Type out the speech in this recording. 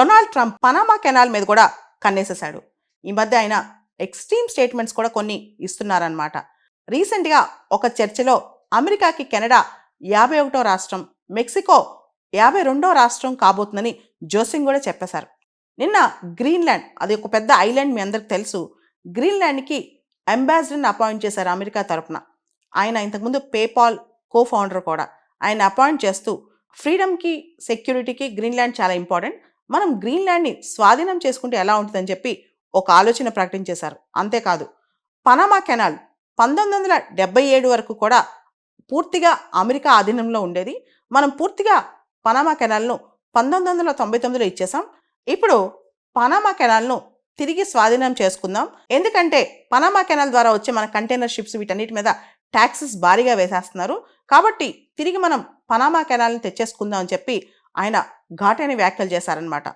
Donald Trump Panama canal మీద కూడా కన్నేసేశాడు. ఈ మధ్య ఆయన ఎక్స్ట్రీమ్ స్టేట్మెంట్స్ కూడా కొన్ని ఇస్తున్నారనమాట. రీసెంట్గా ఒక చర్చలో అమెరికాకి కెనడా 51వ రాష్ట్రం, మెక్సికో 52వ రాష్ట్రం కాబోతుందని జోసింగ్ కూడా చెప్పేశారు. నిన్న గ్రీన్లాండ్, అది ఒక పెద్ద ఐలాండ్, మీ అందరికి తెలుసు. గ్రీన్లాండ్కి అంబాసిడర్ని అపాయింట్ చేశారు అమెరికా తరపున. ఆయన ఇంతకుముందు పేపాల్ కో-ఫౌండర్ కూడా. ఆయన అపాయింట్ చేస్తూ ఫ్రీడమ్కి, సెక్యూరిటీకి గ్రీన్లాండ్ చాలా ఇంపార్టెంట్, మనం గ్రీన్లాండ్ని స్వాధీనం చేసుకుంటే ఎలా ఉంటుందని చెప్పి ఒక ఆలోచన ప్రకటించేశారు. అంతేకాదు, పనామా కెనాల్ 1977 వరకు కూడా పూర్తిగా అమెరికా ఆధీనంలో ఉండేది. మనం పూర్తిగా పనామా కెనాల్ను 1999లో ఇచ్చేసాం. ఇప్పుడు పనామా కెనాల్ను తిరిగి స్వాధీనం చేసుకుందాం. ఎందుకంటే పనామా కెనాల్ ద్వారా వచ్చే మన కంటైనర్ షిప్స్ వీటన్నిటి మీద ట్యాక్సెస్ భారీగా వేసేస్తున్నారు. కాబట్టి తిరిగి మనం పనామా కెనాల్ని తెచ్చేసుకుందాం అని చెప్పి ఆయన ఘాటైన వ్యాఖ్యలు చేశారనమాట.